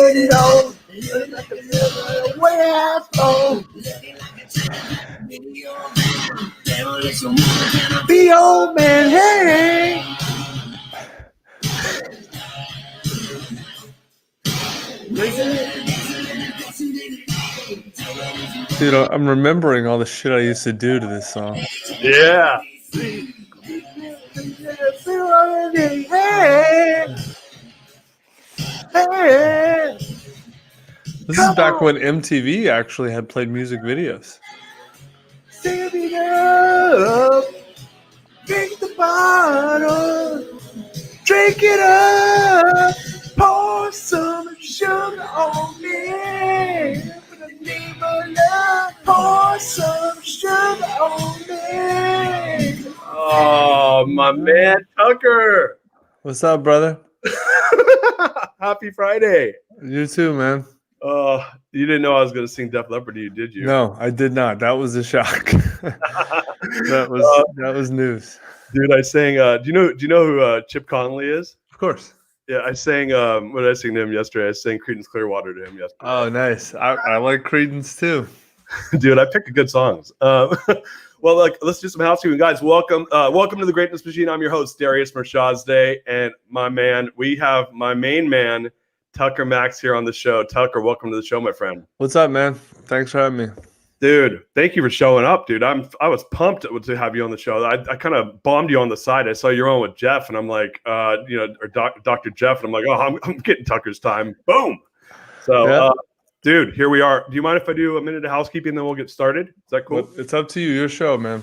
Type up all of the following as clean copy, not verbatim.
The old man, hey. Dude, I'm remembering all the shit I used to do to this song. Yeah. This is back when MTV actually had played music videos. Sing it up, drink the bottle, drink it up, pour some sugar on me. Pour some sugar on me. Oh, my man Tucker. What's up, brother? Happy Friday. You too, man. You didn't know I was going to sing Def Leppard to you, did you? No, I did not. That was a shock. that was news. Dude, I sang. Do you know who Chip Conley is? Of course. Yeah, I sang. What did I sing to him yesterday? I sang Creedence Clearwater to him yesterday. Oh, nice. I like Creedence too. Dude, I picked good songs. Well, let's do some housekeeping, guys. Welcome to the Greatness Machine. I'm your host, Darius Mirshahzadeh, and we have my main man, Tucker Max, here on the show. Tucker, welcome to the show, my friend. What's up, man? Thanks for having me. Dude, thank you for showing up, dude. I was pumped to have you on the show. I kind of bombed you on the side. I saw you're on with Jeff, and I'm like, or Dr. Jeff, and I'm like, oh, I'm getting Tucker's time. Boom. So, yeah. Dude, here we are. Do you mind if I do a minute of housekeeping, then we'll get started? Is that cool? It's up to you. Your show, man.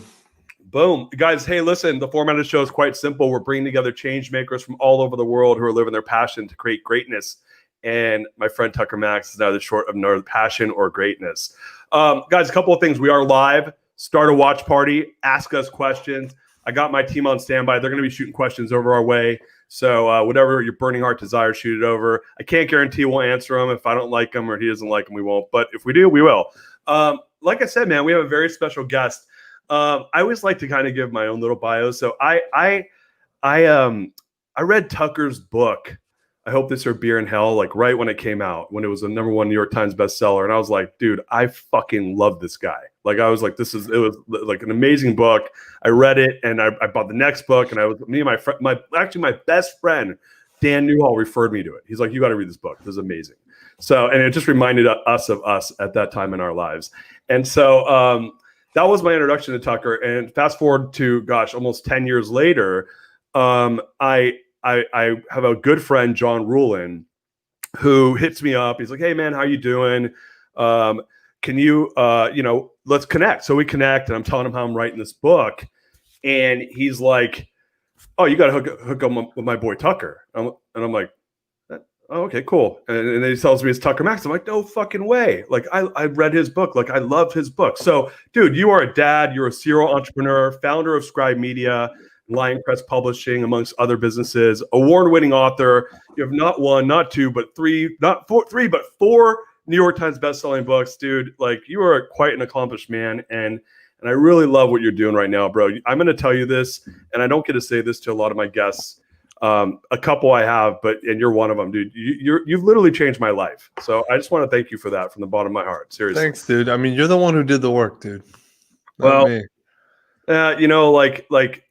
Boom. Guys, hey, listen, the format of the show is quite simple. We're bringing together change makers from all over the world who are living their passion to create greatness. And my friend Tucker Max is neither short of nor passion or greatness. Guys, a couple of things. We are live. Start a watch party. Ask us questions. I got my team on standby. They're going to be shooting questions over our way. So whatever your burning heart desires, shoot it over. I can't guarantee we'll answer them. If I don't like them or he doesn't like them, we won't. But if we do, we will. Like I said, man, we have a very special guest. I always like to kind of give my own little bio. So I read Tucker's book, I Hope This Are Beer in Hell, like right when it came out, when it was a #1 New York Times bestseller. And I was like, dude, I fucking love this guy. Like, I was like, it was like an amazing book. I read it and I bought the next book, and my best friend, Dan Newhall, referred me to it. He's like, you got to read this book. This is amazing. So, and it just reminded us of us at that time in our lives. And so that was my introduction to Tucker. And fast forward to, almost 10 years later, I have a good friend, John Rulin, who hits me up. He's like, hey, man, how you doing? Can you, let's connect. So we connect, and I'm telling him how I'm writing this book. And he's like, oh, you got to hook up with my boy Tucker. And I'm like, oh, okay, cool. And then he tells me it's Tucker Max. I'm like, no fucking way. Like, I read his book. Like, I loved his book. So, dude, you are a dad. You're a serial entrepreneur, founder of Scribe Media, Lion Press Publishing, amongst other businesses, award-winning author. You have not one, not two, but four New York Times best-selling books, dude. Like, you are quite an accomplished man, and I really love what you're doing right now, bro. I'm going to tell you this, and I don't get to say this to a lot of my guests. A couple I have, and you're one of them, dude. You've literally changed my life. So I just want to thank you for that from the bottom of my heart. Seriously. Thanks, dude. I mean, you're the one who did the work, dude. Not me. Like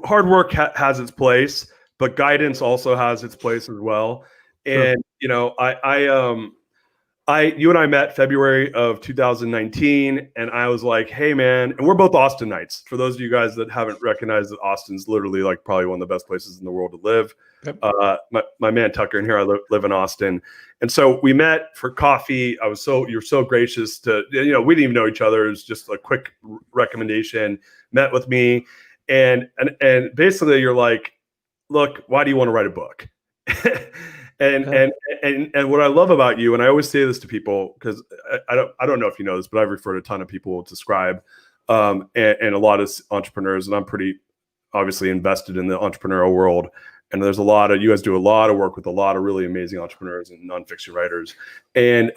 hard work has its place, but guidance also has its place as well. And sure. You and I met February of 2019, and I was like, hey, man, and we're both Austinites. For those of you guys that haven't recognized that Austin's literally like probably one of the best places in the world to live. Yep. My man Tucker and here, I live in Austin. And so we met for coffee. You're so gracious to, we didn't even know each other. It was just a quick recommendation, met with me. And basically you're like, look, why do you want to write a book? And what I love about you, and I always say this to people, because I don't know if you know this, but I've referred a ton of people to Scribe, and a lot of entrepreneurs, and I'm pretty obviously invested in the entrepreneurial world. And there's you guys do a lot of work with a lot of really amazing entrepreneurs and nonfiction writers. And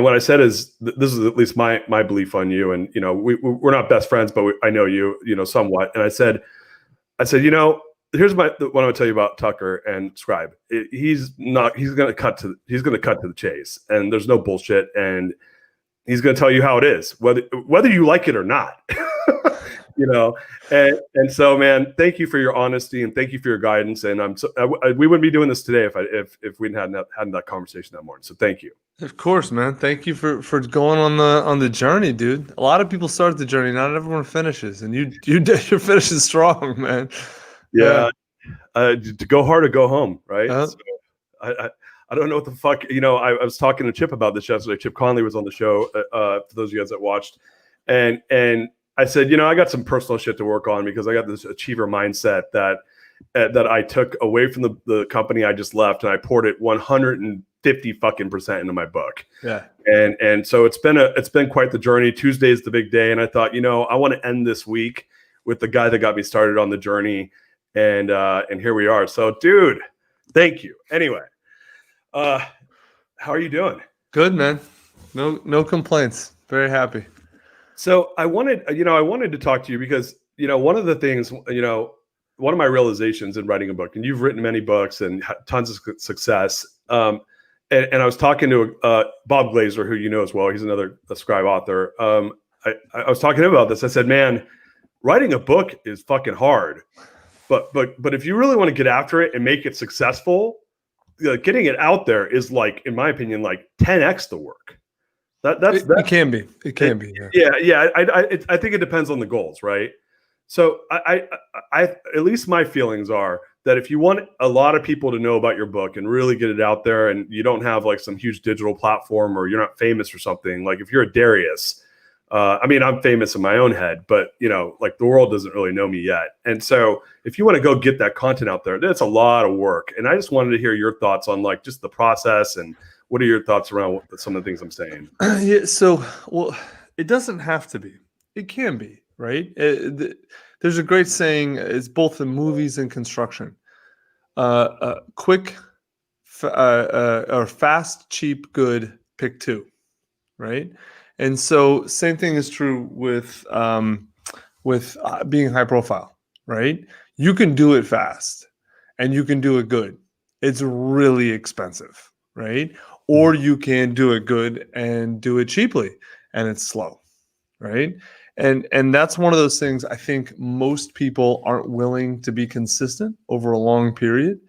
what I said is, this is at least my belief on you. And we're not best friends, but I know you, somewhat. And I said, here's what I'm going to tell you about Tucker and Scribe. He's going to cut to the chase, and there's no bullshit, and he's going to tell you how it is, whether you like it or not. And so, man, thank you for your honesty and thank you for your guidance. And we wouldn't be doing this today if we hadn't had that conversation that morning. So thank you. Of course, man. Thank you for going on the journey, dude. A lot of people start the journey, not everyone finishes, and you're finishing strong, man. Yeah. To go hard or go home, right? So I don't know what the fuck. I was talking to Chip about this yesterday. Chip Conley was on the show. For those of you guys that watched, and I said, I got some personal shit to work on because I got this achiever mindset that I took away from the company I just left, and I poured it 150% into my book. Yeah. And so it's been quite the journey. Tuesday is the big day, and I thought, I want to end this week with the guy that got me started on the journey, and here we are. So, dude, thank you. Anyway, how are you doing? Good, man. No complaints. Very happy. So I wanted to talk to you because, one of the things, one of my realizations in writing a book, and you've written many books and tons of success. And I was talking to Bob Glazer, who you know as well. He's a Scribe author. I was talking to him about this. I said, man, writing a book is fucking hard. But if you really want to get after it and make it successful, getting it out there is like, in my opinion, like 10x the work. It can be. It can be. Yeah. I think it depends on the goals, right? So I at least my feelings are that if you want a lot of people to know about your book and really get it out there, and you don't have like some huge digital platform, or you're not famous or something, like if you're a Darius, I'm famous in my own head, but like the world doesn't really know me yet. And so if you want to go get that content out there, that's a lot of work. And I just wanted to hear your thoughts on like just the process, and what are your thoughts around some of the things I'm saying? Yeah. So, it doesn't have to be. It can be, right? There's a great saying. It's both in movies and construction. Quick, or fast, cheap, good. Pick two, right? And so, same thing is true with being high profile, right? You can do it fast, and you can do it good. It's really expensive, right? Or you can do it good and do it cheaply, and it's slow, right? And that's one of those things. I think most people aren't willing to be consistent over a long period.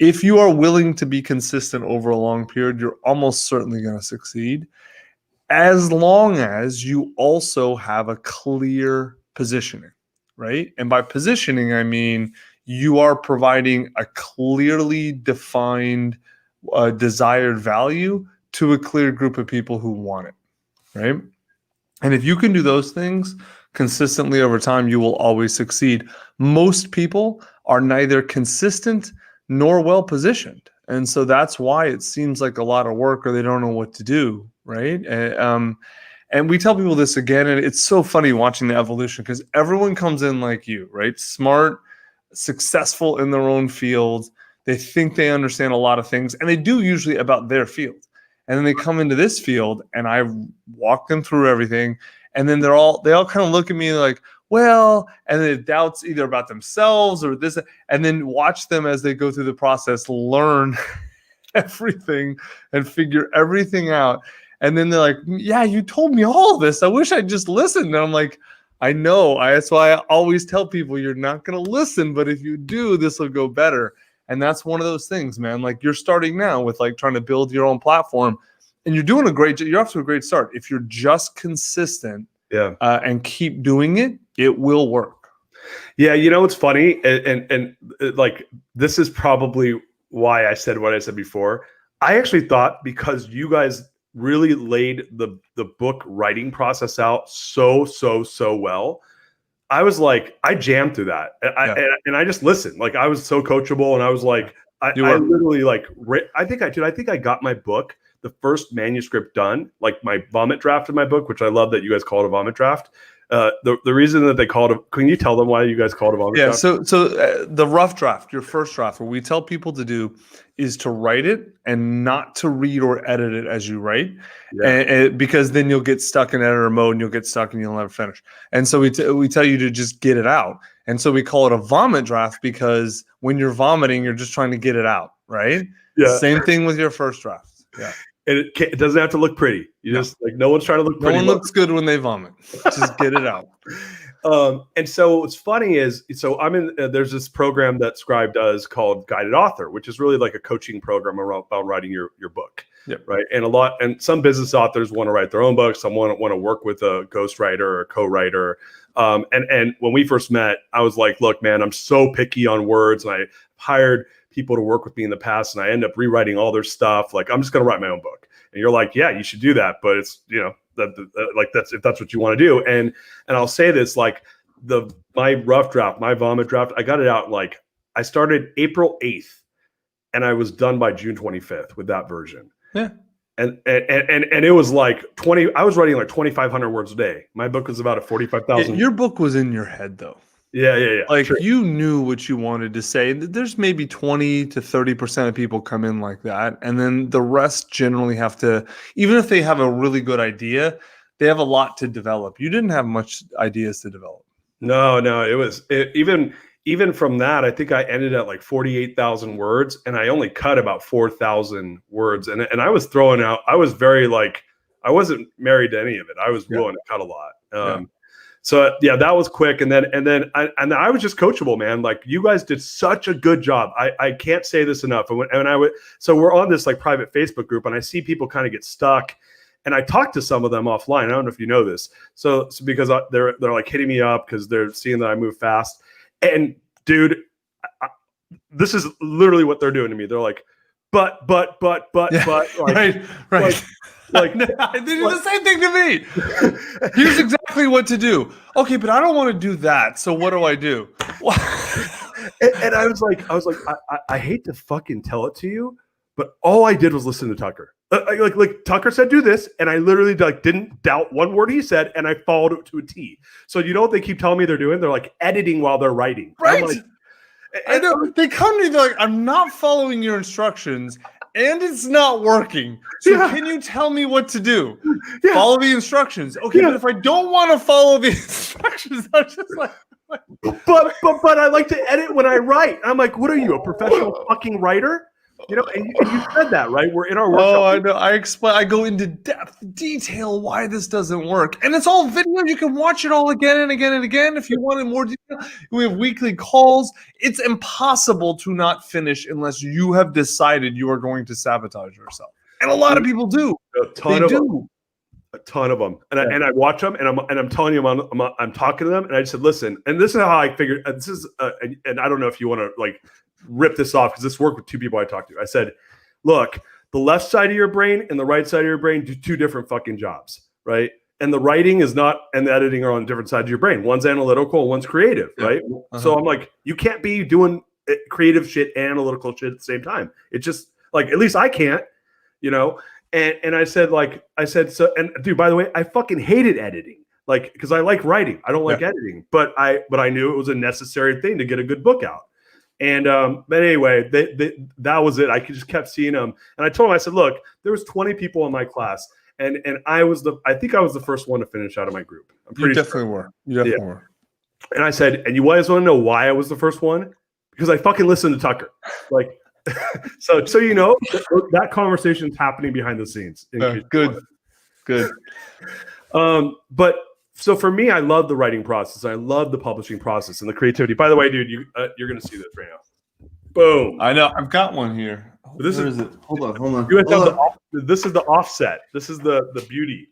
If you are willing to be consistent over a long period, you're almost certainly going to succeed, as long as you also have a clear positioning, right? And by positioning, I mean you are providing a clearly defined desired value to a clear group of people who want it, right? And if you can do those things consistently over time, you will always succeed. Most people are neither consistent nor well positioned, and so that's why it seems like a lot of work, or they don't know what to do, right? And we tell people this again, and it's so funny watching the evolution, because everyone comes in like you, right? Smart, successful in their own field. They think they understand a lot of things, and they do usually about their field. And then they come into this field, and I walk them through everything, and then they all kind of look at me like, well, and then doubts either about themselves or this, and then watch them as they go through the process, learn everything and figure everything out. And then they're like, yeah, you told me all this. I wish I'd just listened. And I'm like, I know. That's why I always tell people you're not going to listen, but if you do, this will go better. And that's one of those things, man. Like, you're starting now with like trying to build your own platform, and you're doing you're off to a great start. If you're just consistent, and keep doing it, it will work. Yeah, it's funny, and like, this is probably why I said what I said before. I actually thought, because you guys really laid the book writing process out so well, I was like, I jammed through that, and I just listened. Like, I was so coachable, and I was like, I literally like, I think I got my book, the first manuscript done, like my vomit draft of my book, which I love that you guys call it a vomit draft. The reason that they called it, can you tell them why you guys called it a vomit draft? So the rough draft, your first draft, what we tell people to do is to write it and not to read or edit it as you write, and because then you'll get stuck in editor mode and you'll get stuck and you'll never finish. And so we tell you to just get it out. And so we call it a vomit draft because when you're vomiting, you're just trying to get it out, right? Yeah. Same thing with your first draft. Yeah. And it doesn't have to look pretty. You just like, no one's trying to look pretty. No one looks good when they vomit. Just get it out. And so what's funny is, so I'm in, there's this program that Scribe does called Guided Author, which is really like a coaching program about writing your book. Yep. Right. And some business authors want to write their own books. Some want to work with a ghostwriter or a co-writer. And when we first met, I was like, look, man, I'm so picky on words, and I hired people to work with me in the past, and I end up rewriting all their stuff. Like, I'm just going to write my own book. And you're like, yeah, you should do that. But it's, that's if that's what you want to do. And I'll say this, like my rough draft, my vomit draft, I got it out like I started April 8th and I was done by June 25th with that version. Yeah. And it was like I was writing like 2,500 words a day. My book was about 45,000. Your book was in your head though. Yeah. Like you knew what you wanted to say. There's maybe 20 to 30% of people come in like that. And then the rest generally have to, even if they have a really good idea, they have a lot to develop. You didn't have much ideas to develop. No, even from that, I think I ended at like 48,000 words, and I only cut about 4,000 words. And I was throwing out, I was very like, I wasn't married to any of it. I was willing to cut a lot. So yeah, that was quick. And then I was just coachable, man. Like, you guys did such a good job. I can't say this enough. So we're on this like private Facebook group, and I see people kind of get stuck. And I talked to some of them offline. I don't know if you know this. So because they're like hitting me up because they're seeing that I move fast. And dude, this is literally what they're doing to me. They're like, but, like, right. Like, they do the same thing to me. Here's exactly what to do. Okay, but I don't want to do that. So what do I do? and I was like, I hate to fucking tell it to you, but all I did was listen to Tucker. Like Tucker said, do this, and I literally like didn't doubt one word he said, and I followed it to a T. So you know what they keep telling me they're doing? They're like editing while they're writing. Right. Like, I know. They come to me, they're like, I'm not following your instructions, and it's not working. So can you tell me what to do? Yeah. Follow the instructions. Okay, but if I don't want to follow the instructions, I'm just like, but I like to edit when I write. I'm like, what are you, a professional fucking writer? You know, and you said that, right? We're in our workshop. Oh, I know. I go into detail why this doesn't work. And it's all video. You can watch it all again and again and again if you want in more detail. We have weekly calls. It's impossible to not finish unless you have decided you are going to sabotage yourself. And a lot of people do. A ton of them. And I watch them, and I'm telling you, I'm talking to them, and I just said, listen, and this is how I figured, this is, and I don't know if you want to like rip this off because this worked with two people I talked to. I said, look, the left side of your brain and the right side of your brain do two different fucking jobs, right? And the writing is not, and the editing are on different sides of your brain. One's analytical, one's creative, right? So I'm like, you can't be doing creative shit and analytical shit at the same time. It just like, at least I can't, you know? And I said, so, and dude, by the way, I fucking hated editing. Like, because I like writing. I don't like editing, but I knew it was a necessary thing to get a good book out. And but anyway, that was it. I just kept seeing them, and I told him, I said, "Look, there was 20 people in my class, and I think I was the first one to finish out of my group. I'm pretty definitely were. You definitely were." And I said, "And you guys want to know why I was the first one? Because I fucking listened to Tucker. Like, so you know that conversation is happening behind the scenes. Good. But." So for me, I love the writing process. I love the publishing process and the creativity. By the way, dude, you're going to see this right now. Boom. I know. I've got one here. Where is it? Hold on. This is the offset. This is the beauty.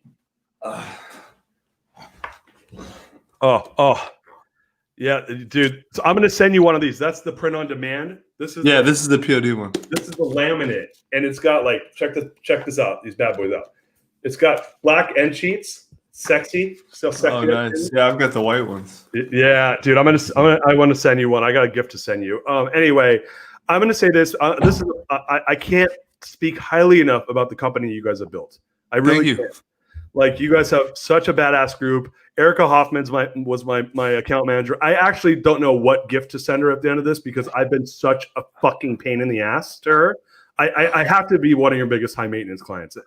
Yeah, dude. So I'm going to send you one of these. That's the print on demand. This is the POD one. This is the laminate, and it's got like check this out. These bad boys out. It's got black end sheets. Sexy, still sexy. Oh, nice. Yeah, I've got the white ones. Yeah, dude. I want to send you one. I got a gift to send you. Anyway, I'm going to say this. I can't speak highly enough about the company you guys have built. I really can't. Like, you guys have such a badass group. Erica Hoffman's was my account manager. I actually don't know what gift to send her at the end of this because I've been such a fucking pain in the ass to her. I have to be one of your biggest high maintenance clients.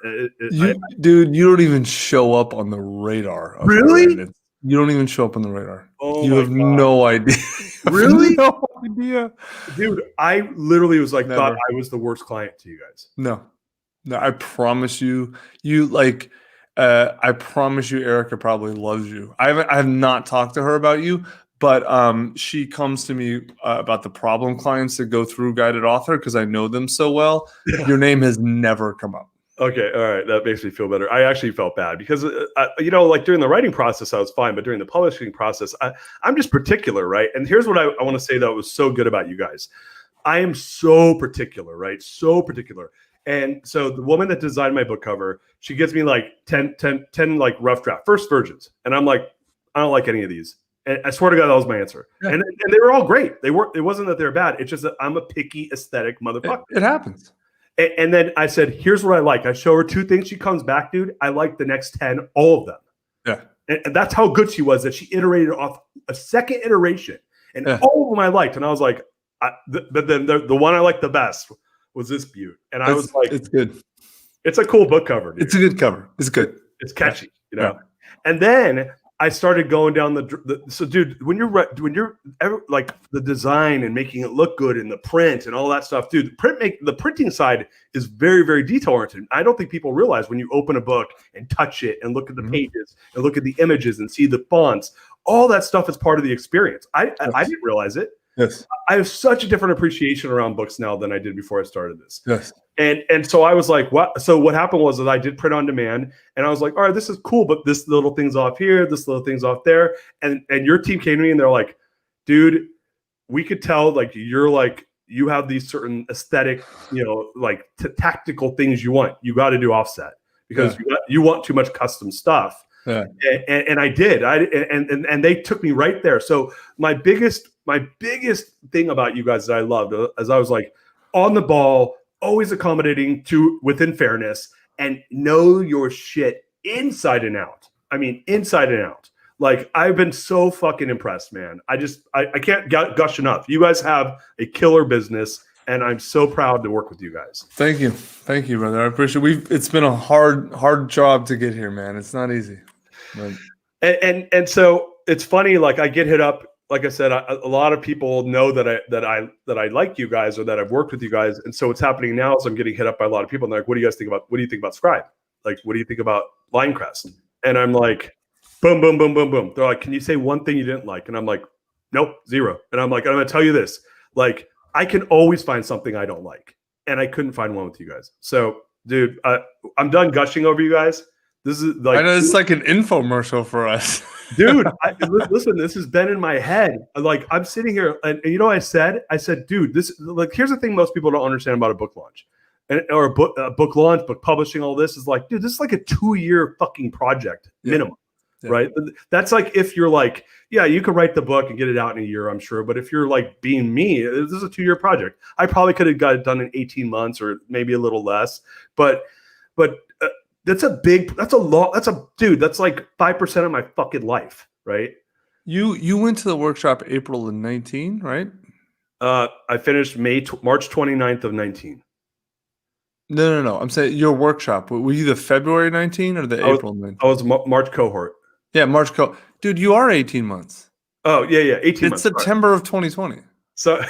Dude, you don't even show up on the radar. Really? You don't even show up on the radar. Oh You my have God. no idea. Really? No idea. Dude, I literally was like, thought Never. I was the worst client to you guys. No, I promise you, I promise you, Erica probably loves you. I have not talked to her about you, but she comes to me about the problem clients that go through Guided Author because I know them so well. Your name has never come up. Okay, all right, that makes me feel better. I actually felt bad because, like during the writing process, I was fine, but during the publishing process, I'm just particular, right? And here's what I want to say that was so good about you guys. I am so particular, right? So particular. And so the woman that designed my book cover, she gives me like 10 like rough draft, first versions. And I'm like, I don't like any of these. And I swear to God, that was my answer. Yeah. And they were all great. It wasn't that they're bad. It's just that I'm a picky aesthetic motherfucker. It happens. And then I said, here's what I like. I show her 2 things. She comes back, dude. I like the next 10, all of them. Yeah. And that's how good she was, that she iterated off a second iteration. And all of them I liked. And I was like, but then the one I liked the best was this beaut. And I was like, it's good. It's a cool book cover, dude. It's a good cover. It's good. It's catchy, you know? Yeah. And then I started going down so dude, when you're ever, like the design and making it look good and the print and all that stuff, dude, the printing side is very, very detail oriented. I don't think people realize when you open a book and touch it and look at the pages and look at the images and see the fonts, all that stuff is part of the experience. I didn't realize it. Yes. I have such a different appreciation around books now than I did before I started this. Yes. And so I was like, what? So what happened was that I did print on demand, and I was like, all right, this is cool, but this little thing's off here, this little thing's off there. And your team came to me and they're like, dude, we could tell like you have these certain aesthetic, like tactical things you want. You got to do offset because you want too much custom stuff. Yeah. And I did. And they took me right there. So my biggest thing about you guys that I loved, as I was like on the ball, always accommodating within fairness, and know your shit inside and out. I mean, inside and out. Like, I've been so fucking impressed, man. I can't gush enough. You guys have a killer business, and I'm so proud to work with you guys. Thank you, brother. I appreciate it. It's been a hard job to get here, man. It's not easy. But... And so it's funny. Like, I get hit up. Like I said, a lot of people know that I like you guys, or that I've worked with you guys. And so what's happening now is I'm getting hit up by a lot of people. And they're like, what do you think about Scribe? Like, what do you think about Linecrest? And I'm like, boom, boom, boom, boom, boom. They're like, can you say one thing you didn't like? And I'm like, nope, 0. And I'm like, I'm going to tell you this. Like, I can always find something I don't like. And I couldn't find one with you guys. So, dude, I'm done gushing over you guys. This is like, I know it's like an infomercial for us. Dude, listen, this has been in my head. Like, I'm sitting here and you know what I said, dude, this, like, here's the thing most people don't understand about a book launch or a book launch, book publishing, all this is like, dude, this is like a 2-year fucking project minimum. Yeah. Right. That's like, if you're like, yeah, you could write the book and get it out in a year, I'm sure. But if you're like being me, this is a 2-year project. I probably could have got it done in 18 months or maybe a little less. But that's like 5% of my fucking life. Right. You went to the workshop April of 19, right? I finished March 29th of 19. No. I'm saying your workshop. Were you the February 19 or the April 19? I was March cohort. Yeah, March cohort. Dude, you are 18 months. Oh, yeah, 18 months. It's September of 2020. So,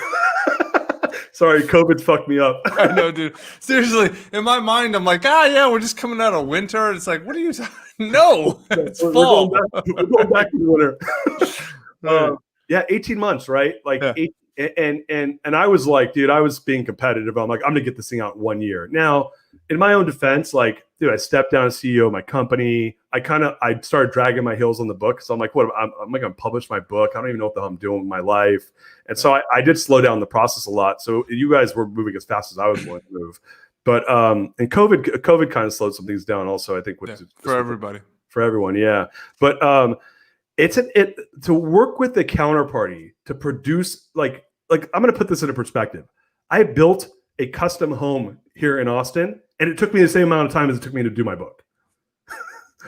sorry, COVID fucked me up. I know, dude. Seriously, in my mind, I'm like, yeah, we're just coming out of winter. It's like, what are you talking? No, it's fall. We're going back to the winter. Yeah, 18 months, right? Like, and I was like, dude, I was being competitive. I'm like, I'm gonna get this thing out in 1 year. Now, in my own defense, like, dude, I stepped down as CEO of my company. I started dragging my heels on the book. So I'm like, I'm not gonna publish my book. I don't even know what the hell I'm doing with my life. And so I did slow down the process a lot. So you guys were moving as fast as I was willing to move. But and COVID kind of slowed some things down also, I think, for everybody. For everyone, yeah. But to work with the counterparty to produce, like I'm going to put this into perspective. I built a custom home here in Austin, and it took me the same amount of time as it took me to do my book.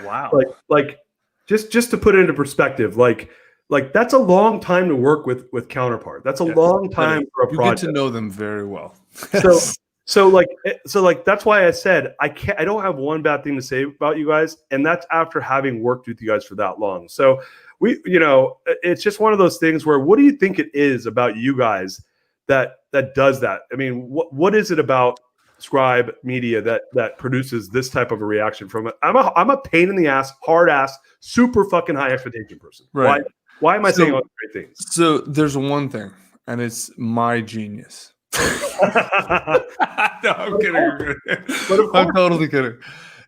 Wow. like just to put it into perspective, like that's a long time to work with Counterpart. That's a long time for a project. You get to know them very well. So like that's why I said I don't have one bad thing to say about you guys, and that's after having worked with you guys for that long. So it's just one of those things where, what do you think it is about you guys that does that? I mean, what is it about Scribe Media that produces this type of a reaction from it? I'm a pain in the ass, hard ass, super fucking high expectation person. Right. Why am I saying all these great things? So there's one thing, and it's my genius. No, I'm kidding. I'm totally kidding.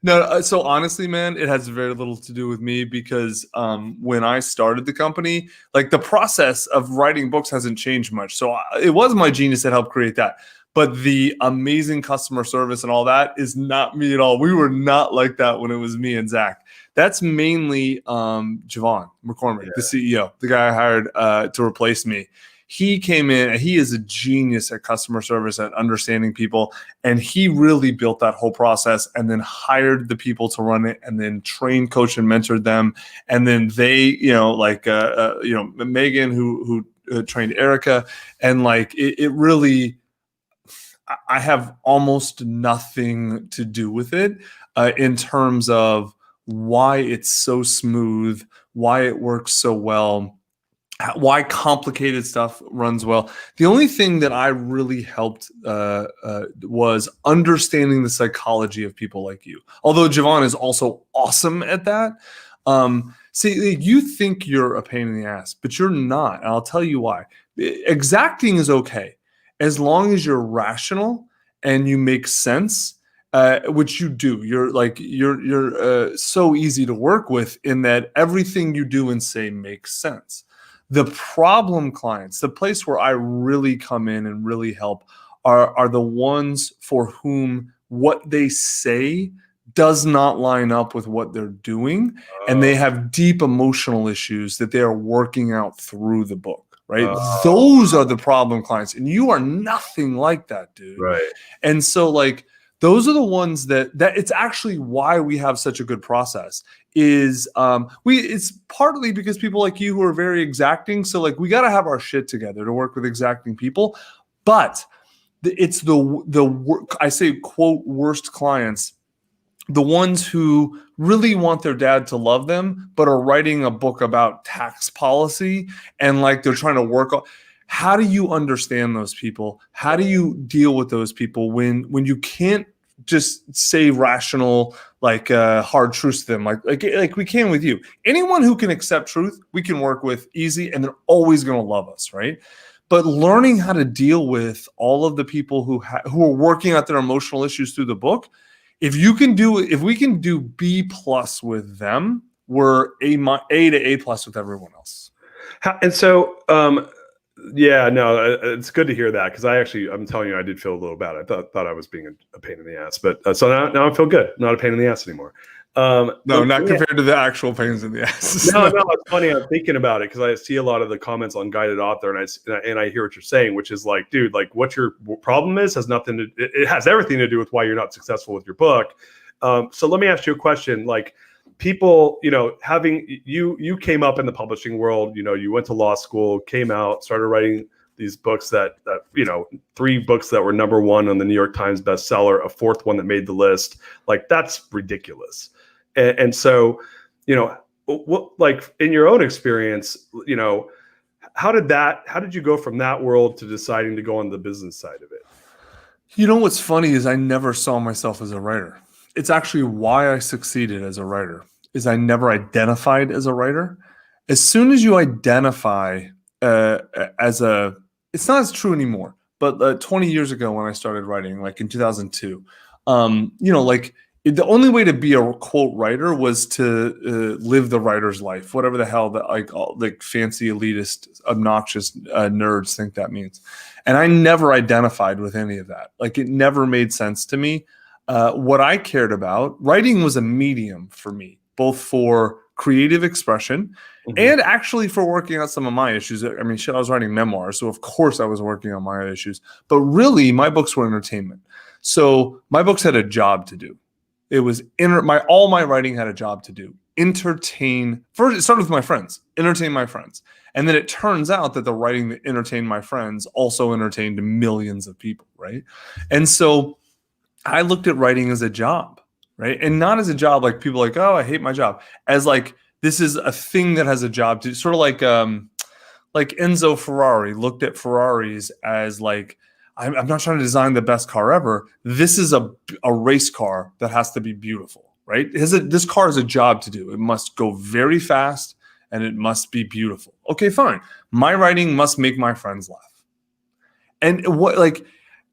No, so honestly, man, it has very little to do with me because when I started the company, like the process of writing books hasn't changed much. So it was my genius that helped create that. But the amazing customer service and all that is not me at all. We were not like that when it was me and Zach. That's mainly Javon McCormick, the CEO, the guy I hired to replace me. He came in and he is a genius at customer service, at understanding people. And he really built that whole process and then hired the people to run it and then trained, coached, and mentored them. And then they, Megan, who trained Erica. And like, it really, I have almost nothing to do with it in terms of why it's so smooth, why it works so well, why complicated stuff runs well. The only thing that I really helped was understanding the psychology of people like you. Although Javon is also awesome at that. See, you think you're a pain in the ass, but you're not. And I'll tell you why. Exacting is okay as long as you're rational and you make sense. Which you do. You're so easy to work with in that everything you do and say makes sense. The problem clients, the place where I really come in and really help are the ones for whom what they say does not line up with what they're doing. And they have deep emotional issues that they are working out through the book, right? Those are the problem clients. And you are nothing like that, dude. Right. And so like, those are the ones that it's actually why we have such a good process is it's partly because people like you who are very exacting. So like we got to have our shit together to work with exacting people. But it's I say, quote, worst clients, the ones who really want their dad to love them, but are writing a book about tax policy and like they're trying to work on. How do you understand those people? How do you deal with those people when you can't just say rational, like hard truths to them, like we can with you? Anyone who can accept truth, we can work with easy, and they're always going to love us, right? But learning how to deal with all of the people who are working out their emotional issues through the book, if we can do B+ with them, we're A to A+ with everyone else. And so, yeah, no, it's good to hear that, because I'm telling you, I did feel a little bad. I thought I was being a pain in the ass, but so now I feel good. Not a pain in the ass anymore. No, not compared to the actual pains in the ass. No, it's funny. I'm thinking about it because I see a lot of the comments on Guided Author, and I hear what you're saying, which is like, dude, like what your problem has nothing to. It has everything to do with why you're not successful with your book. So let me ask you a question. Like, people, having you came up in the publishing world, you went to law school, came out, started writing these books that 3 books that were #1 on the New York Times bestseller, a 4th one that made the list. Like, that's ridiculous. And so, what, like, in your own experience, how did you go from that world to deciding to go on the business side of it? What's funny is I never saw myself as a writer. It's actually why I succeeded as a writer, is I never identified as a writer. As soon as you identify it's not as true anymore, but 20 years ago when I started writing, like in 2002, the only way to be a quote writer was to live the writer's life, whatever the hell that like fancy, elitist, obnoxious nerds think that means. And I never identified with any of that. Like, it never made sense to me. What I cared about, writing was a medium for me, both for creative expression and actually for working out some of my issues. I mean, I was writing memoirs, so of course I was working on my issues. But really, my books were entertainment. So my books had a job to do. It was all my writing had a job to do. entertain. First, it started with my friends, entertain my friends. And then it turns out that the writing that entertained my friends also entertained millions of people, right? And so I looked at writing as a job, right? And not as a job like people like, oh, I hate my job. As like, this is a thing that has a job to sort of like Enzo Ferrari looked at Ferraris as like, I'm not trying to design the best car ever. This is a race car that has to be beautiful, right? This car has a job to do. It must go very fast and it must be beautiful. Okay, fine. My writing must make my friends laugh. And what like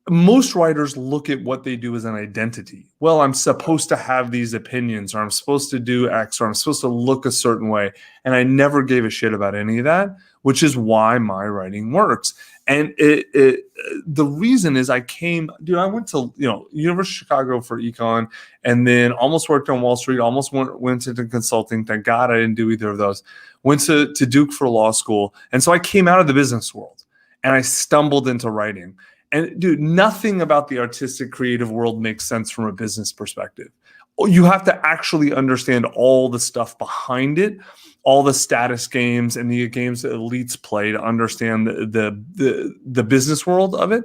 most writers look at what they do as an identity. Well, I'm supposed to have these opinions, or I'm supposed to do X, or I'm supposed to look a certain way. And I never gave a shit about any of that, which is why my writing works. And the reason is I went to University of Chicago for econ, and then almost worked on Wall Street, almost went into consulting. Thank God I didn't do either of those. Went to Duke for law school. And so I came out of the business world and I stumbled into writing. And dude, nothing about the artistic creative world makes sense from a business perspective. You have to actually understand all the stuff behind it, all the status games and the games that elites play to understand the business world of it.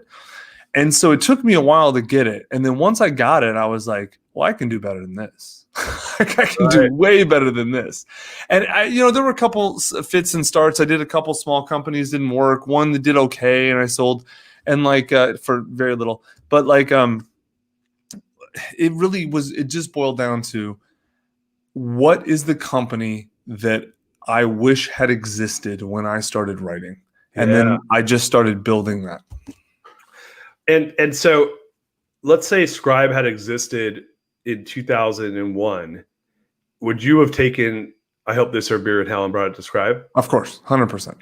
And so it took me a while to get it. And then once I got it, I was like, well, I can do better than this. I can do way better than this. And there were a couple fits and starts. I did a couple small companies, didn't work. One that did okay, and I sold, and for very little. But it just boiled down to, what is the company that I wish had existed when I started writing? And then I just started building that. And so let's say Scribe had existed in 2001. Would you have taken I Hope They Serve Beer in Hell and brought it to Scribe? Of course, 100%.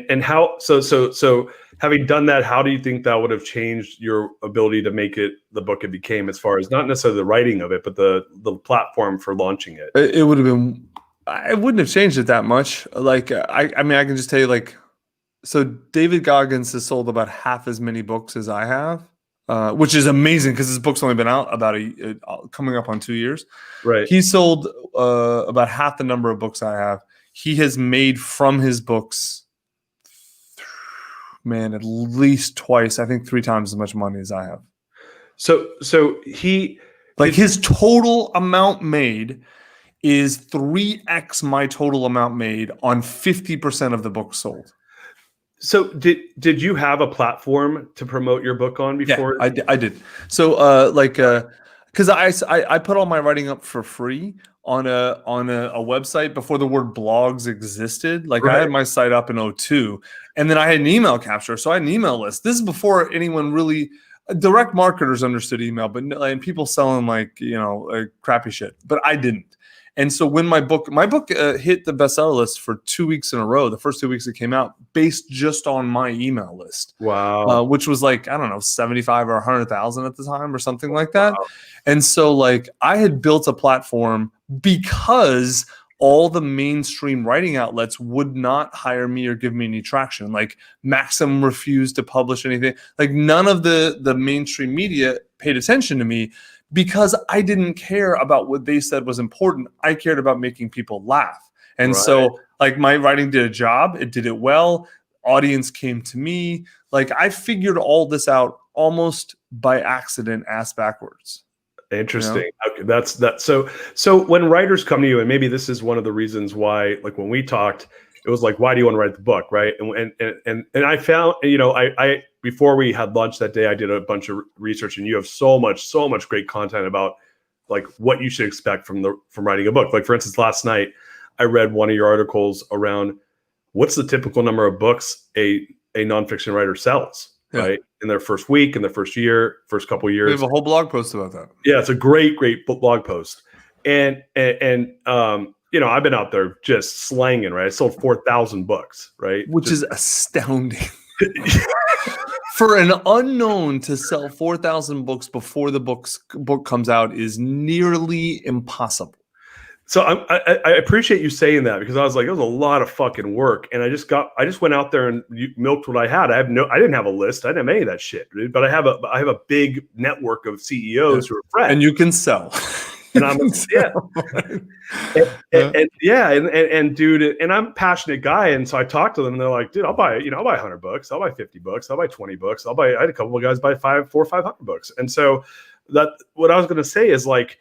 And how so having done that, how do you think that would have changed your ability to make it the book it became, as far as not necessarily the writing of it, but the platform for launching it? It would have been, I wouldn't have changed it that much. I can just tell you, so David Goggins has sold about half as many books as I have, which is amazing because his book's only been out about coming up on 2 years. Right. He sold about half the number of books I have. He has made from his books, at least twice, I think 3 times as much money as I have. So he his total amount made is 3x my total amount made on 50% of the books sold. So did you have a platform to promote your book on before? Yeah, I did. So because I put all my writing up for free on a website before the word blogs existed. Right. I had my site up in 2002, and then I had an email capture. So I had an email list. This is before anyone really, direct marketers understood email, and people selling crappy shit, but I didn't. And so when my book hit the bestseller list for 2 weeks in a row, the first 2 weeks it came out, based just on my email list. Wow. Which was 75 or 100,000 at the time or something like that. Wow. And so I had built a platform because all the mainstream writing outlets would not hire me or give me any traction. Maxim refused to publish anything. None of the mainstream media paid attention to me, because I didn't care about what they said was important. I cared about making people laugh. And so my writing did a job. It did it well. Audience came to me. I figured all this out almost by accident, ass backwards. Interesting. Okay, that's that. So when writers come to you, and maybe this is one of the reasons why, when we talked, it was why do you want to write the book, right? And I found, I before we had lunch that day, I did a bunch of research, and you have so much great content about what you should expect from writing a book. For instance, last night I read one of your articles around what's the typical number of books a nonfiction writer sells, right? In their first week, in their first year, first couple of years. We have a whole blog post about that. Yeah, it's a great blog post. And I've been out there just slanging, right? I sold 4,000 books, right? Which is astounding. For an unknown to sell 4,000 books before the book comes out is nearly impossible. So I appreciate you saying that, because I was it was a lot of fucking work, and I just went out there and milked what I had. I didn't have a list. I didn't have any of that shit, dude, but I have a big network of CEOs who are friends, and you can sell. And I'm yeah. And dude, and I'm a passionate guy, and so I talk to them, and they're like, dude, I'll buy 100 books, I'll buy 50 books, I'll buy 20 books, I had a couple of guys buy 500 books. And so that what I was going to say is like,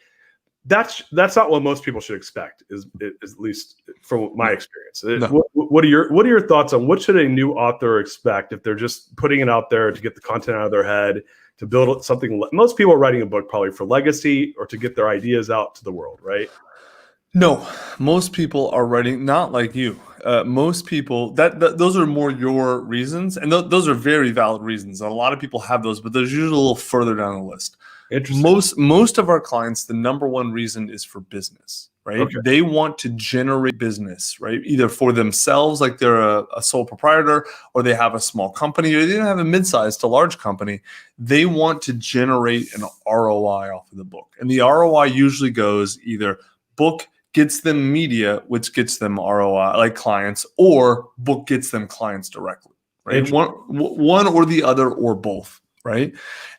that's not what most people should expect, is at least from my experience. No. What are your thoughts on what should a new author expect if they're just putting it out there to get the content out of their head, to build something? Most people are writing a book probably for legacy or to get their ideas out to the world, right? No, most people are writing, not like you. Most people, those are more your reasons, and those are very valid reasons. A lot of people have those, but there's usually a little further down the list. Interesting. Most of our clients, the number one reason is for business, right? Okay. They want to generate business, right? Either for themselves, like they're a sole proprietor, or they have a small company, or they don't have a mid-sized to large company. They want to generate an ROI off of the book. And the ROI usually goes either book gets them media, which gets them ROI, like clients, or book gets them clients directly, right? One or the other, or both, right?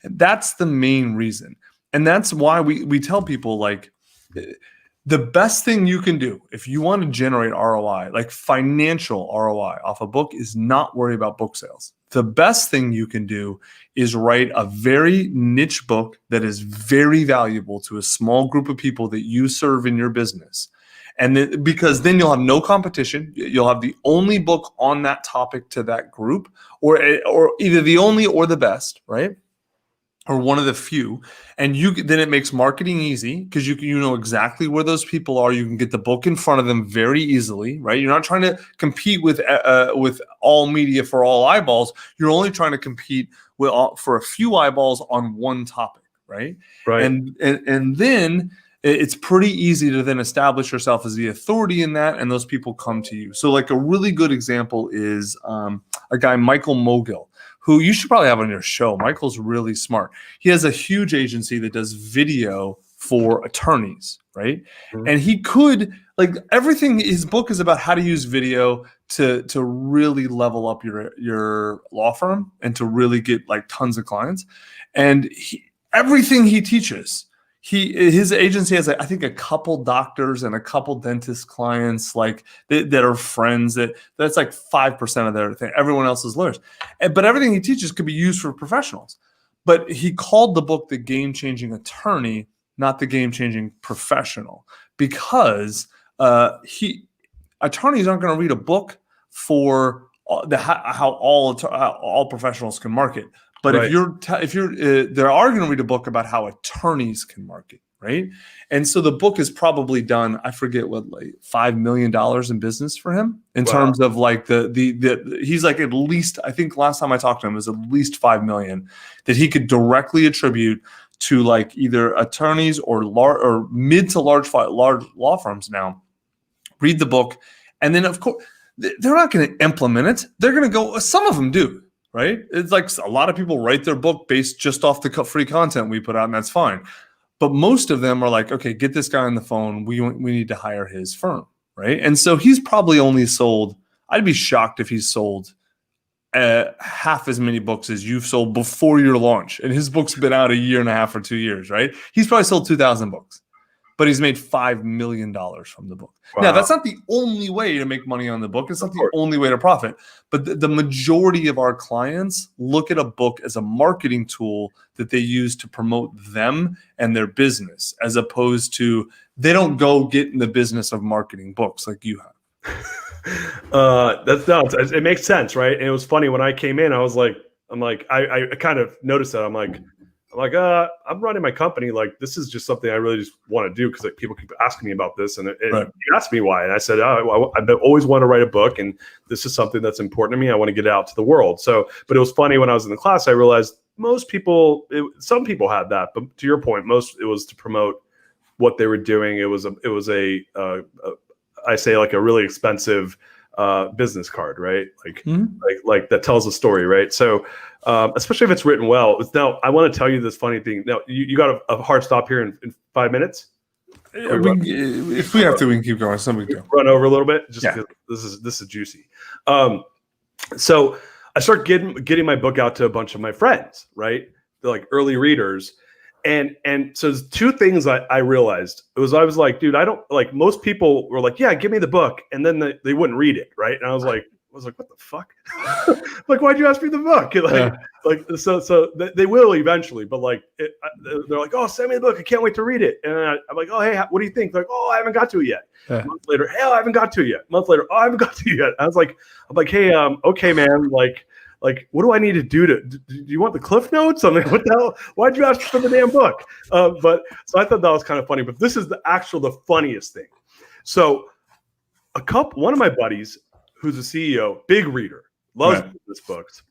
And that's the main reason. And that's why we tell people, like, the best thing you can do if you want to generate ROI, like financial ROI off a book, is not worry about book sales. The best thing you can do is write a very niche book that is very valuable to a small group of people that you serve in your business. And then, because then you'll have no competition, you'll have the only book on that topic to that group, or either the only or the best, right? Or one of the few. And then it makes marketing easy, because you know exactly where those people are. You can get the book in front of them very easily, right? You're not trying to compete with all media for all eyeballs. You're only trying to compete for a few eyeballs on one topic, right? Right. And then it's pretty easy to then establish yourself as the authority in that, and those people come to you. So like a really good example is a guy, Michael Mogill, who you should probably have on your show. Michael's really smart. He has a huge agency that does video for attorneys, right? Mm-hmm. And he could, like, everything, his book is about how to use video to really level up your law firm and to really get like tons of clients. And everything he teaches, his agency has, I think, a couple doctors and a couple dentist clients, like that are friends. That's like 5% of their thing. Everyone else is lawyers. But everything he teaches could be used for professionals. But he called the book The Game-Changing Attorney, not The Game-Changing Professional, because attorneys aren't going to read a book for how all professionals can market. But right. if you're they are going to read a book about how attorneys can market, right? And so the book is probably done, I forget what, like $5 million in business for him in terms of like the he's like, at least, I think last time I talked to him, it was at least 5 million that he could directly attribute to like either attorneys or mid to large law firms now read the book. And then of course they're not going to implement it. They're going to go, some of them do. Right? It's like a lot of people write their book based just off the free content we put out, and that's fine. But most of them are like, okay, get this guy on the phone. We need to hire his firm, right? And so he's probably only sold, I'd be shocked if he's sold half as many books as you've sold before your launch. And his book's been out 1.5 or 2 years, right? He's probably sold 2,000 books. But he's made $5 million from the book. Wow. Now, that's not the only way to make money on the book. It's not the only way to profit. But the majority of our clients look at a book as a marketing tool that they use to promote them and their business, as opposed to, they don't go get in the business of marketing books like you have. It makes sense, right? And it was funny when I came in, I kind of noticed that. I'm I'm running my company. Like, this is just something I really just want to do because like people keep asking me about this, and right. You asked me why, and I said, I've always wanted to write a book, and this is something that's important to me. I want to get it out to the world. So, but it was funny when I was in the class, I realized some people had that, but to your point, it was to promote what they were doing. It was I say like a really expensive business card, right? Like, like that tells a story, right? So, especially if it's written well. Now, I want to tell you this funny thing. Now, you got a hard stop here in 5 minutes. If we have to, we can keep going. It's no big deal. Run over a little bit, just because this is juicy. So I start getting my book out to a bunch of my friends, right? They're like early readers, And so there's two things I realized. I was like, dude, I don't like, most people were like, yeah, give me the book, and then they wouldn't read it, right? And I was like, what the fuck? Like, why'd you ask me the book? So they will eventually, but like they're like, oh, send me the book, I can't wait to read it. And I'm like, oh, hey, what do you think? They're like, oh, I haven't got to it yet. A month later, hey, I haven't got to it yet. A month later, oh, I haven't got to it yet. I'm like, hey, okay, man, like, what do I need to do do you want the cliff notes? I mean, what the hell? Why'd you ask for the damn book? But so I thought that was kind of funny, but this is the funniest thing. So one of my buddies who's a CEO, big reader, loves business books.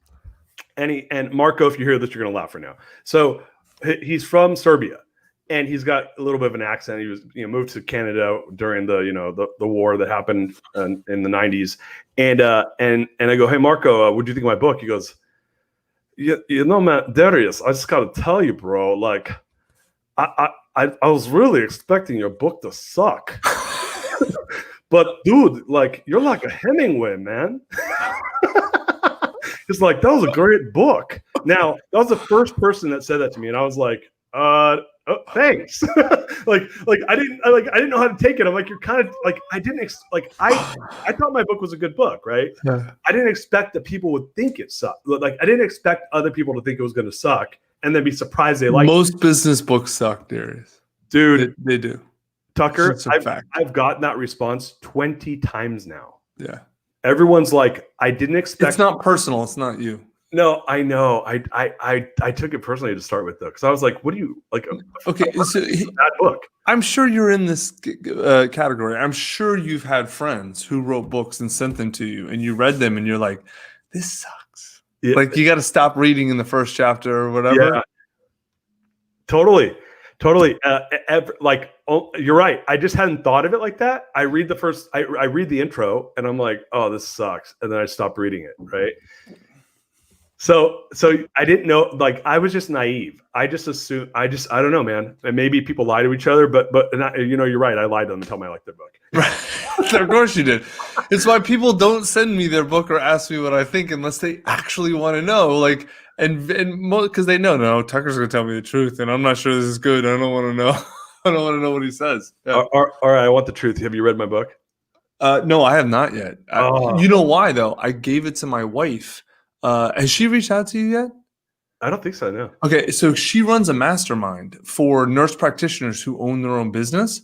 And Marco, if you hear this, you're going to laugh right now. So he's from Serbia, and he's got a little bit of an accent. He was, moved to Canada during the war that happened in the 90s. And I go, hey, Marco, what do you think of my book? He goes, man, Darius, I just got to tell you, bro, like, I was really expecting your book to suck. But dude, like, you're like a Hemingway, man. It's like, that was a great book. Now, that was the first person that said that to me, and I was like, oh, thanks. like I didn't know how to take it. I'm like, you're kind of like, I thought my book was a good book, right? Yeah. I didn't expect that people would think it sucked. Like, I didn't expect other people to think it was going to suck and then be surprised they liked it. Most business books suck, Darius. Dude, they do. Tucker, I've gotten that response 20 times now. Yeah. Everyone's like, I didn't expect. It's not personal. It's not you. No, I know. I took it personally to start with, though, because I was like, what do you like? Okay, so that book. I'm sure you're in this category. I'm sure you've had friends who wrote books and sent them to you, and you read them, and you're like, this sucks. Yeah. Like, you got to stop reading in the first chapter or whatever. Yeah. Totally. You're right. I just hadn't thought of it like that. I read the intro, and I'm like, oh, this sucks, and then I stop reading it. Right. So I didn't know. Like, I was just naive. I just assumed. I don't know, man. And maybe people lie to each other, but you're right. I lied to them and tell them I liked their book. Right. Of course you did. It's why people don't send me their book or ask me what I think unless they actually want to know. Like. And because they know, Tucker's going to tell me the truth, and I'm not sure this is good. I don't want to know. I don't want to know what he says. Yeah. All right, I want the truth. Have you read my book? No, I have not yet. You know why, though? I gave it to my wife. Has she reached out to you yet? I don't think so, no. Okay, so she runs a mastermind for nurse practitioners who own their own business.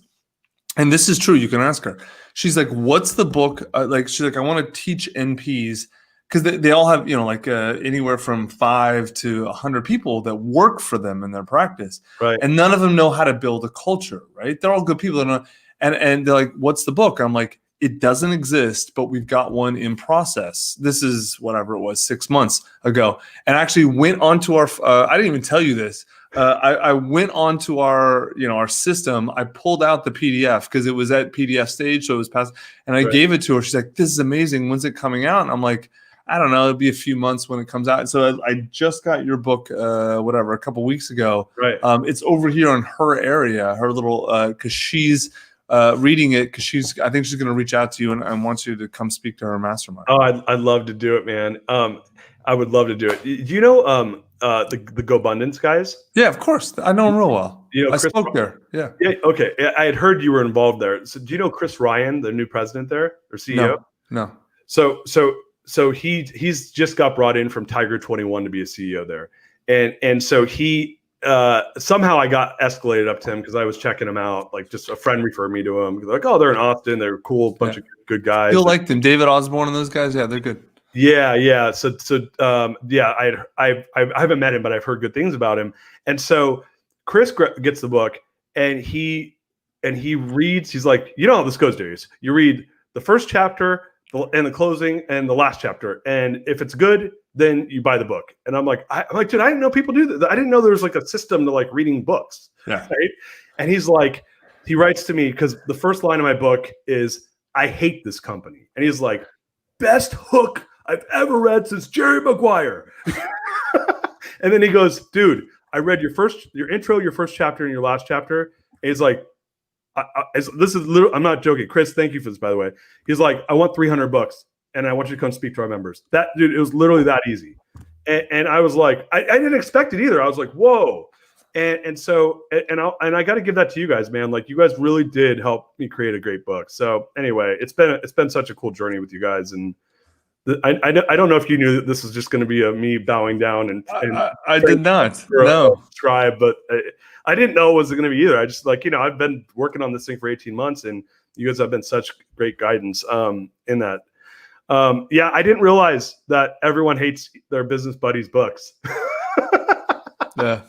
And this is true. You can ask her. She's like, what's the book? She's like, I want to teach NPs. Because they all have, anywhere from 5 to 100 people that work for them in their practice. Right. And none of them know how to build a culture, right? They're all good people. And they're like, what's the book? I'm like, it doesn't exist, but we've got one in process. This is whatever it was, 6 months ago. And actually went onto our, I didn't even tell you this. I went onto our system. I pulled out the PDF because it was at PDF stage. So it was past, and I gave it to her. She's like, this is amazing. When's it coming out? And I'm like, I don't know. It'll be a few months when it comes out. So I just got your book, a couple weeks ago. Right. It's over here in her area, her little, because she's reading it because I think she's going to reach out to you and wants you to come speak to her mastermind. Oh, I'd love to do it, man. I would love to do it. Do you know the GoBundance guys? Yeah, of course. I know them real well. I spoke there. Yeah. Yeah. Okay. I had heard you were involved there. So do you know Chris Ryan, the new president there or CEO? No. So he's just got brought in from Tiger 21 to be a CEO there. And so he somehow I got escalated up to him because I was checking him out. Like, just a friend referred me to him. Like, oh, they're in Austin. They're cool, bunch of good guys. You'll like them. David Osborne and those guys. Yeah, they're good. Yeah. So I haven't met him, but I've heard good things about him. And so Chris gets the book and he reads. He's like, you know how this goes, Darius. You read the first chapter and the closing and the last chapter, and if it's good, then you buy the book. And I'm like, dude, I didn't know people do that. I didn't know there was like a system to like reading books. Yeah. Right. And he's like, he writes to me because the first line of my book is, I hate this company. And he's like, best hook I've ever read since Jerry Maguire. And then he goes, dude, I read your intro, your first chapter, and your last chapter. And he's like, this is literally, I'm not joking. Chris, thank you for this, by the way. He's like, I want 300 bucks and I want you to come speak to our members. That, dude, it was literally that easy. And I was like, I didn't expect it either. I was like, whoa. And so I got to give that to you guys, man. Like you guys really did help me create a great book. So anyway, it's been such a cool journey with you guys, and I don't know if you knew that this was just going to be me bowing down and I did not. No. Scribe, but I didn't know it was going to be either. I just I've been working on this thing for 18 months, and you guys have been such great guidance in that. Yeah, I didn't realize that everyone hates their business buddies' books. Yeah.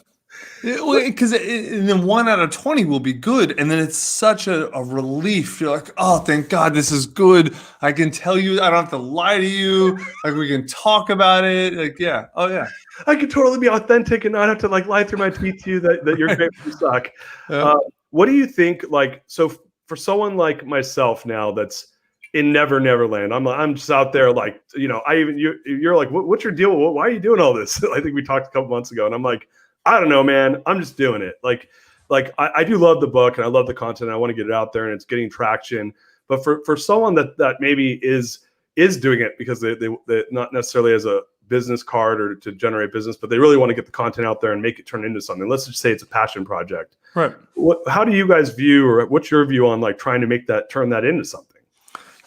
Because then 1 out of 20 will be good, and then it's such a relief. You're like, oh, thank God, this is good. I can tell you, I don't have to lie to you. Like we can talk about it. Like, yeah, oh yeah, I could totally be authentic and not have to lie through my teeth to you that you're great, you suck. Yeah. What do you think? So for someone like myself now, that's in Never Land, I'm just out there you're like, what's your deal? Why are you doing all this? I think we talked a couple months ago, and I'm like, I don't know, man. I'm just doing it. I do love the book and I love the content. I want to get it out there and it's getting traction. But for someone that maybe is doing it because they not necessarily as a business card or to generate business, but they really want to get the content out there and make it turn into something. Let's just say it's a passion project. Right. How do you guys view, or what's your view on trying to turn that into something?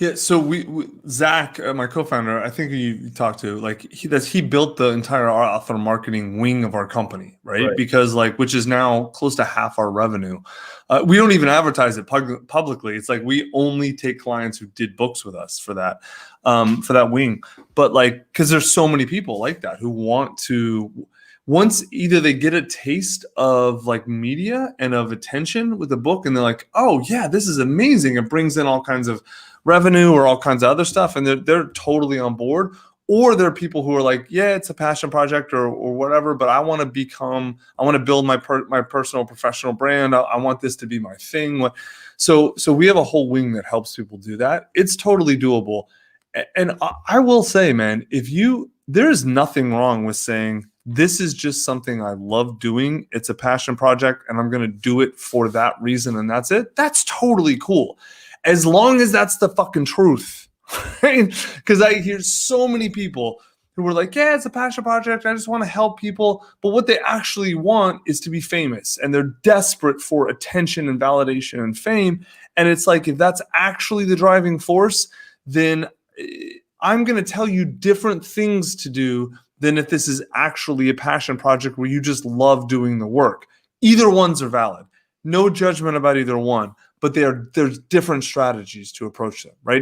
Yeah, so we Zach, my co-founder, I think you talked to, he built the entire author marketing wing of our company, right? Because which is now close to half our revenue. We don't even advertise it publicly. It's we only take clients who did books with us for that wing. But because there's so many people like that who want to, once either they get a taste of media and of attention with a book, and they're like, oh yeah, this is amazing. It brings in all kinds of revenue or all kinds of other stuff, and they're totally on board. Or there are people who are like, yeah, it's a passion project or whatever, but I want to build my personal professional brand. I want this to be my thing. So we have a whole wing that helps people do that. It's totally doable. And I will say, man, there is nothing wrong with saying, this is just something I love doing. It's a passion project and I'm going to do it for that reason. And that's it. That's totally cool. As long as that's the fucking truth, right? Because I hear so many people who are like, yeah, it's a passion project. I just want to help people. But what they actually want is to be famous. And they're desperate for attention and validation and fame. And it's if that's actually the driving force, then I'm going to tell you different things to do than if this is actually a passion project where you just love doing the work. Either ones are valid. No judgment about either one. But there's different strategies to approach them, right?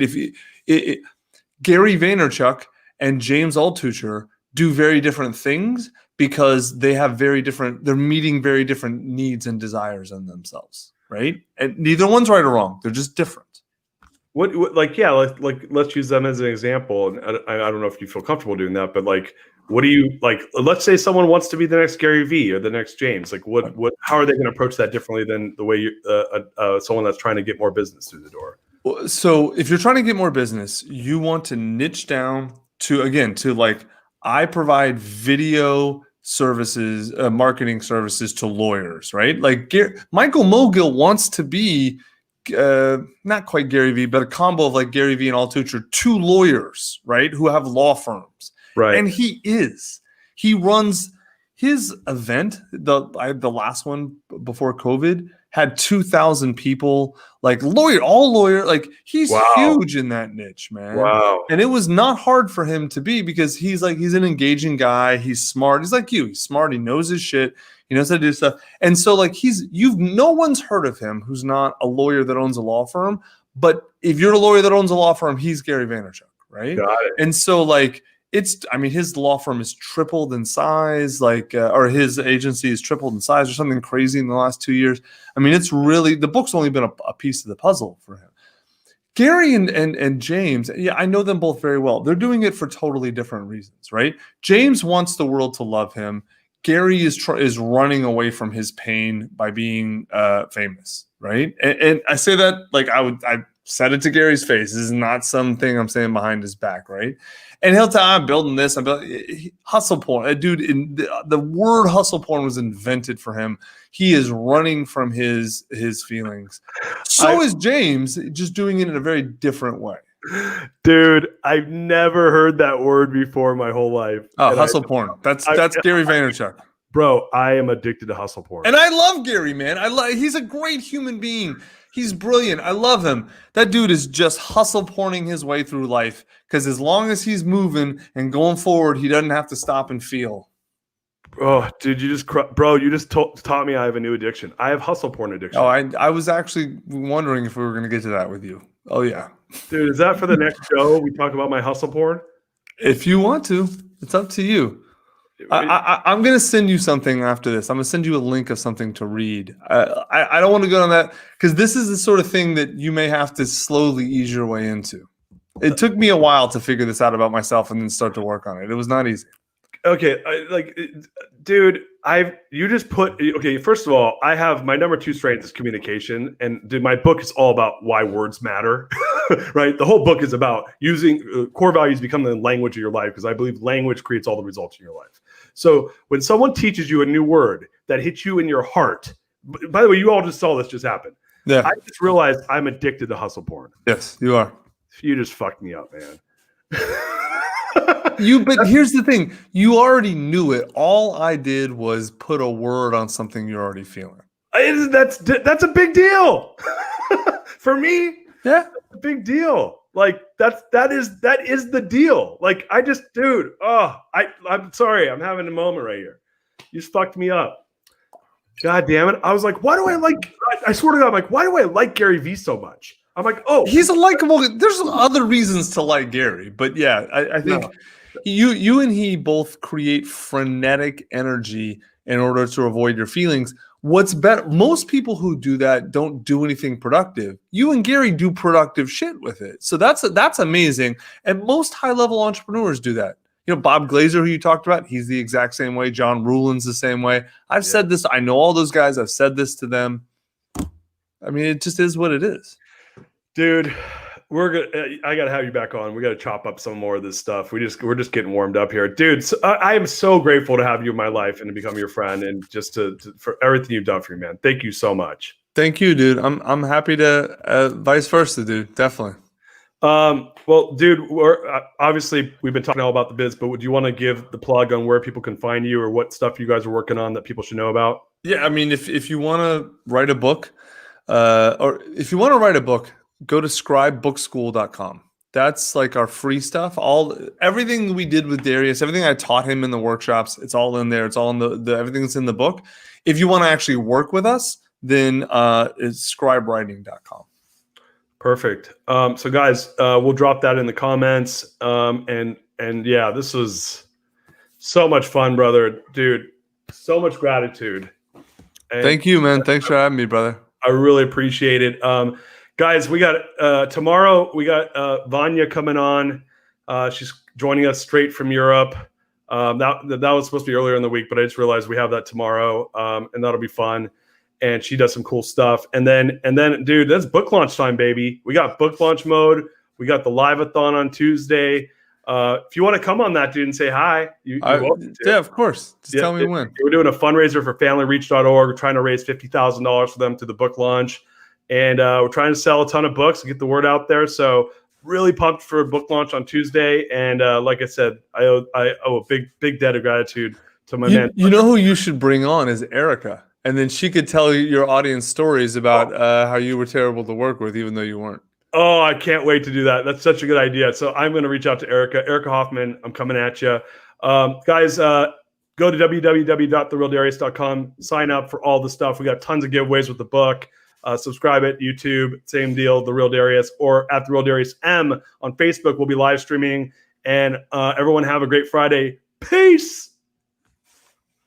Gary Vaynerchuk and James Altucher do very different things because they're meeting very different needs and desires in themselves, right? And neither one's right or wrong. They're just different. Let's use them as an example. And I don't know if you feel comfortable doing that, but what do you let's say someone wants to be the next Gary Vee or the next James. How are they going to approach that differently than the way someone that's trying to get more business through the door? So if you're trying to get more business, you want to niche down to I provide video services, marketing services to lawyers, right? Michael Mogill wants to be not quite Gary Vee, but a combo of Gary Vee and Altucher, two lawyers, right, who have law firms. Right. And he runs his event. The last one before COVID had 2,000 people, all lawyer. He's huge in that niche, man. Wow. And it was not hard for him to be because he's an engaging guy. He's smart. He's like you. He's smart. He knows his shit. He knows how to do stuff. And so no one's heard of him who's not a lawyer that owns a law firm. But if you're a lawyer that owns a law firm, he's Gary Vaynerchuk, right? Got it. And so his law firm is tripled in size, or his agency is tripled in size or something crazy in the last 2 years. It's really, the book's only been a piece of the puzzle for him. Gary and James, yeah, I know them both very well. They're doing it for totally different reasons, right? James wants the world to love him. Gary is running away from his pain by being famous, right? And I say that I said it to Gary's face. This is not something I'm saying behind his back, right? And he'll tell, I'm building this. Hustle porn. Dude, the word hustle porn was invented for him. He is running from his feelings. So is James, just doing it in a very different way. Dude, I've never heard that word before my whole life. Oh, hustle porn. That's Gary Vaynerchuk. Bro, I am addicted to hustle porn. And I love Gary, man. He's a great human being. He's brilliant. I love him. That dude is just hustle porning his way through life because as long as he's moving and going forward, he doesn't have to stop and feel. Oh, dude, you just taught me I have a new addiction. I have hustle porn addiction. Oh, I was actually wondering if we were going to get to that with you. Oh, yeah. Dude, is that for the next show? We talk about my hustle porn? If you want to, it's up to you. I'm going to send you something after this. I'm going to send you a link of something to read. I don't want to go on that because this is the sort of thing that you may have to slowly ease your way into. It took me a while to figure this out about myself and then start to work on it. It was not easy. Okay, dude, first of all, I have my number 2 strength is communication. And dude, my book is all about why words matter, right? The whole book is about using core values become the language of your life because I believe language creates all the results in your life. So when someone teaches you a new word that hits you in your heart, by the way, you all just saw this just happen. Yeah. I just realized I'm addicted to hustle porn. Yes, you are. You just fucked me up, man. But here's the thing. You already knew it. All I did was put a word on something you're already feeling. That's a big deal. For me, yeah, that's a big deal. Like that is the deal. Like dude, I'm sorry. I'm having a moment right here. You just fucked me up. God damn it. I was like, why do I swear to God, I'm like, why do I like Gary Vee so much? I'm like, oh, he's a likable. There's other reasons to like Gary, but yeah, I think you and he both create frenetic energy in order to avoid your feelings. What's better? Most people who do that don't do anything productive. You and Gary do productive shit with it, so that's amazing. And most high-level entrepreneurs do that. You know, Bob Glazer, who you talked about, he's the exact same way. John Ruhlin's the same way. I've said this. I know all those guys. I've said this to them. I mean, it just is what it is. Dude, I gotta have you back on. We gotta chop up some more of this stuff. We're just getting warmed up here, dude. So I am so grateful to have you in my life and to become your friend and just for everything you've done for me, man. Thank you so much. Thank you, dude. I'm happy to vice versa, dude. Definitely. Well, dude, obviously we've been talking all about the biz, but would you want to give the plug on where people can find you or what stuff you guys are working on that people should know about? Yeah, I mean, if you want to write a book, or if you want to write a book, go to scribebookschool.com. That's like our free stuff. Everything we did with Darius, everything I taught him in the workshops, it's all in there. It's all in the everything that's in the book. If you want to actually work with us, then it's scribewriting.com. Perfect. So guys, we'll drop that in the comments. And yeah, this was so much fun, brother, dude. So much gratitude. And thank you, man. Thanks for having me, brother. I really appreciate it. Guys, we got tomorrow. We got Vanya coming on. She's joining us straight from Europe. That was supposed to be earlier in the week, but I just realized we have that tomorrow, and that'll be fun. And she does some cool stuff. And then, dude, that's book launch time, baby. We got book launch mode. We got the live-a-thon on Tuesday. If you want to come on that, dude, and say hi, you're welcome to. Yeah, of course. Just tell me when. We're doing a fundraiser for FamilyReach.org. We're trying to raise $50,000 for them to the book launch. And we're trying to sell a ton of books and get the word out there. So really pumped for a book launch on Tuesday. And like I said, I owe a big debt of gratitude to my man. You know who you should bring on is Erica. And then she could tell your audience stories about how you were terrible to work with, even though you weren't. Oh, I can't wait to do that. That's such a good idea. So I'm going to reach out to Erica Hoffman. I'm coming at you. Guys, go to www.therealdarius.com. Sign up for all the stuff. We got tons of giveaways with the book. Subscribe at YouTube, same deal, The Real Darius, or at The Real Darius M on Facebook. We'll be live streaming. And everyone have a great Friday. Peace.